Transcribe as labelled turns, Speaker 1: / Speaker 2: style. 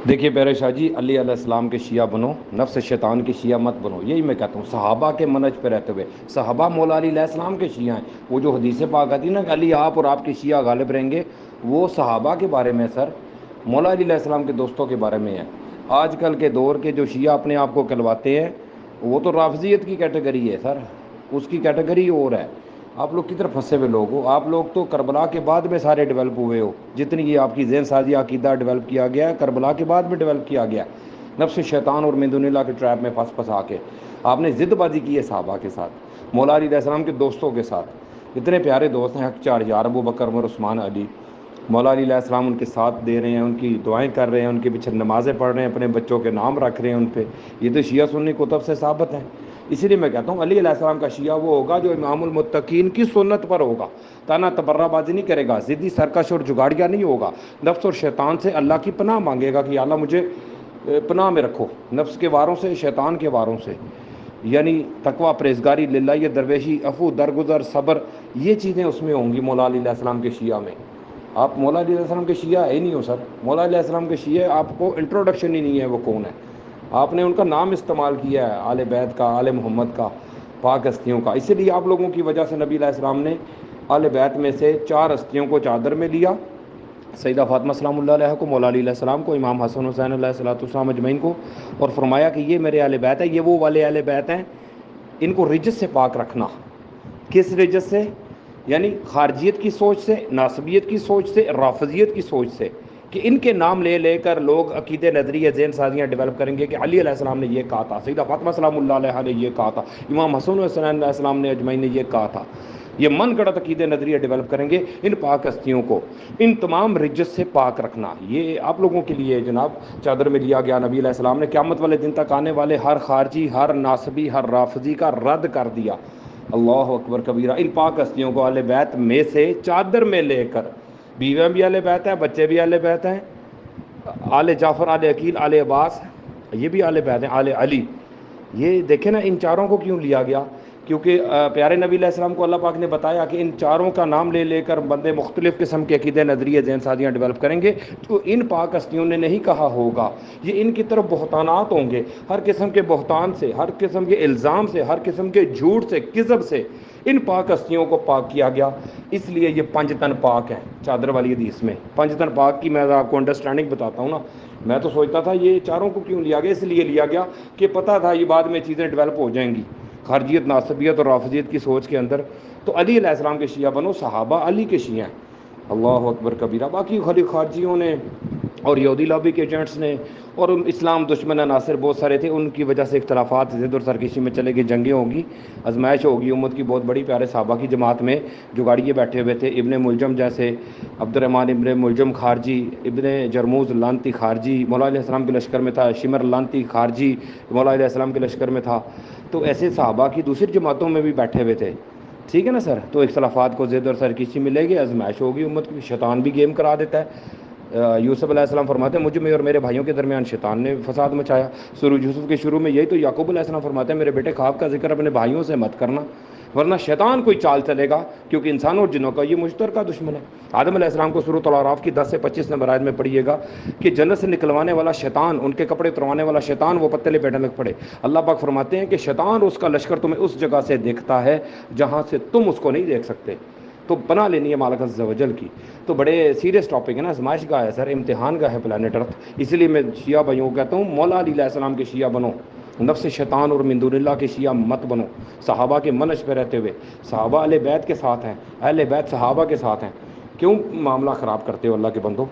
Speaker 1: دیکھیے پیارے شاہ جی، علی علیہ السلام کے شیعہ بنو، نفس شیطان کے شیعہ مت بنو، یہی میں کہتا ہوں صحابہ کے منہج پہ رہتے ہوئے۔ صحابہ مولا علی علیہ السلام کے شیعہ ہیں۔ وہ جو حدیث پاک آتی ہے نا کہ علی آپ اور آپ کے شیعہ غالب رہیں گے، وہ صحابہ کے بارے میں سر، مولا علی علیہ السلام کے دوستوں کے بارے میں ہے۔ آج کل کے دور کے جو شیعہ اپنے آپ کو کہلواتے ہیں، وہ تو رافضیت کی کیٹیگری ہے سر، اس کی کیٹیگری اور ہے۔ آپ لوگ کدھر پھنسے ہوئے لوگ ہو؟ آپ لوگ تو کربلا کے بعد میں سارے ڈیولپ ہوئے ہو۔ جتنی یہ آپ کی ذہن سازی عقیدہ ڈیولپ کیا گیا ہے، کربلا کے بعد میں ڈیولپ کیا گیا، نفس شیطان اور من دون اللہ کے ٹریپ میں پھنسا کے آپ نے ضد بازی کی ہے صحابہ کے ساتھ، مولا علی علیہ السلام کے دوستوں کے ساتھ۔ اتنے پیارے دوست ہیں، حق چار یار، ابو بکر، عمر، عثمان، علی، مولا علی علیہ السلام ان کے ساتھ دے رہے ہیں، ان کی دعائیں کر رہے ہیں، ان کے پیچھے نمازیں پڑھ رہے ہیں، اپنے بچوں کے نام رکھ رہے ہیں ان پہ۔ یہ تو شیعہ سنی کتب سے ثابت ہیں۔ اسی لیے میں کہتا ہوں علی علیہ السلام کا شیعہ وہ ہوگا جو امام المتقین کی سنت پر ہوگا، تانا تبرہ بازی نہیں کرے گا، ضدی سرکش اور جگاڑیاں نہیں ہوگا، نفس اور شیطان سے اللہ کی پناہ مانگے گا کہ اللہ مجھے پناہ میں رکھو، نفس کے واروں سے، شیطان کے واروں سے، یعنی تقوی، پرہیزگاری، للہ، درویشی، عفو، درگزر، صبر، یہ چیزیں اس میں ہوں گی مولا علی علیہ السلام کے شیعہ میں۔ آپ مولا علی علیہ السلام کے شیعہ ہے ہی نہیں ہو سر۔ مولا علیہ السلام کے شیعہ آپ کو انٹروڈکشن ہی نہیں ہے وہ کون ہے۔ آپ نے ان کا نام استعمال کیا ہے، آل بیت کا، آل محمد کا، پاک ہستیوں کا۔ اسی لیے آپ لوگوں کی وجہ سے نبی علیہ السلام نے آل بیت میں سے 4 ہستیوں کو چادر میں لیا، سیدہ فاطمہ سلام اللہ علیہ کو، مولا علی علیہ السلام کو، امام حسن حسین علیہ السلام اجمعین کو، اور فرمایا کہ یہ میرے اہل بیت ہے، یہ وہ والے اہل بیت ہیں، ان کو رجس سے پاک رکھنا۔ کس رجس سے؟ یعنی خارجیت کی سوچ سے، ناصبیت کی سوچ سے، رافضیت کی سوچ سے، کہ ان کے نام لے لے کر لوگ عقیدے، نظریے، ذہن سازیاں ڈیولپ کریں گے کہ علی علیہ السلام نے یہ کہا تھا، سیدہ فاطمہ سلام اللہ علیہ نے یہ کہا تھا، امام حسن حسین علیہ السلام نے اجمعین نے یہ کہا تھا۔ یہ من گڑت عقیدے، نظریے ڈیولپ کریں گے۔ ان پاک ہستیوں کو ان تمام رجس سے پاک رکھنا، یہ آپ لوگوں کے لیے جناب چادر میں لیا گیا۔ نبی علیہ السلام نے قیامت والے دن تک آنے والے ہر خارجی، ہر ناصبی، ہر رافضی کا رد کر دیا۔ اللہ اکبر کبیرہ۔ ان پاک ہستیوں کو اہل بیت میں سے چادر میں لے کر، بیویاں بھی اہل بیت ہیں، بچے بھی اہل بیت ہیں، آل جعفر، آل عقیل، آل عباس، یہ بھی اہل بیت ہیں، آل علی۔ یہ دیکھیں نا ان چاروں کو کیوں لیا گیا؟ کیونکہ پیارے نبی علیہ السلام کو اللہ پاک نے بتایا کہ ان چاروں کا نام لے لے کر بندے مختلف قسم کے عقیدے، نظریے، ذہن سازیاں ڈیولپ کریں گے، تو ان پاک ہستیوں نے نہیں کہا ہوگا۔ یہ ان کی طرف بہتانات ہوں گے، ہر قسم کے بہتان سے، ہر قسم کے الزام سے، ہر قسم کے جھوٹ سے، کذب سے ان پاک ہستیوں کو پاک کیا گیا۔ اس لیے یہ 5 تن پاک ہیں چادر والی حدیث میں۔ 5 تن پاک کی میں آپ کو انڈرسٹینڈنگ بتاتا ہوں نا۔ میں تو سوچتا تھا یہ چاروں کو کیوں لیا گیا، اس لیے لیا گیا کہ پتہ تھا یہ بعد میں چیزیں ڈیولپ ہو جائیں گی خارجیت، ناصبیت اور رافضیت کی سوچ کے اندر۔ تو علی علیہ السلام کے شیعہ بنو، صحابہ علی کے شیعہ ہیں۔ اللہ اکبر کبیرہ۔ باقی خارجیوں نے اور یہودی لابی کے ایجنٹس نے اور اسلام دشمن عناصر بہت سارے تھے، ان کی وجہ سے اختلافات ضد اور سرکشی میں چلے گئے، جنگیں ہوگی، آزمائش ہوگی امت کی بہت بڑی۔ پیارے صحابہ کی جماعت میں جو گاڑیے بیٹھے ہوئے تھے، ابن ملجم جیسے، عبد الرحمن ابن ملجم خارجی، ابن جرموز لانتی خارجی مولا علیہ السلام کے لشکر میں تھا، شمر لانتی خارجی مولا علیہ السلام کے لشکر میں تھا۔ تو ایسے صحابہ کی دوسری جماعتوں میں بھی بیٹھے ہوئے تھے، ٹھیک ہے نا سر؟ تو اختلافات کو ضد اور سرکشی ملے گی، آزمائش ہوگی امت کی، شیطان بھی گیم کرا دیتا ہے۔ یوسف علیہ السلام فرماتے ہیں مجھ میں اور میرے بھائیوں کے درمیان شیطان نے فساد مچایا۔ سورہ یوسف کے شروع میں یہی تو یعقوب علیہ السلام فرماتے ہیں میرے بیٹے خواب کا ذکر اپنے بھائیوں سے مت کرنا، ورنہ شیطان کوئی چال چلے گا، کیونکہ انسانوں اور جنوں کا یہ مشترکہ دشمن ہے۔ آدم علیہ السلام کو سورۃ الاعراف کی 10 سے 25 نمبر آیت میں پڑھیے گا کہ جنت سے نکلوانے والا شیطان، ان کے کپڑے اتروانے والا شیطان، وہ پتے لپیٹنے لگ پڑے۔ اللہ پاک فرماتے ہیں کہ شیطان اور اس کا لشکر تمہیں اس جگہ سے دیکھتا ہے جہاں سے تم اس کو نہیں دیکھ سکتے۔ تو پناہ لینی ہے مالک عز و جل کی۔ تو بڑے سیریس ٹاپک ہے نا، آزمائش گاہ ہے سر، امتحان گاہ ہے پلانٹ ارتھ۔ اسی لیے میں شیعہ بھائیوں کو کہتا ہوں مولا علی علیہ السلام کے شیعہ بنو، نفس شیطان اور من دون اللہ کے شیعہ مت بنو، صحابہ کے منہج پہ رہتے ہوئے۔ صحابہ اہل بیت کے ساتھ ہیں، اہل بیت صحابہ کے ساتھ ہیں، کیوں معاملہ خراب کرتے ہو اللہ کے بندو؟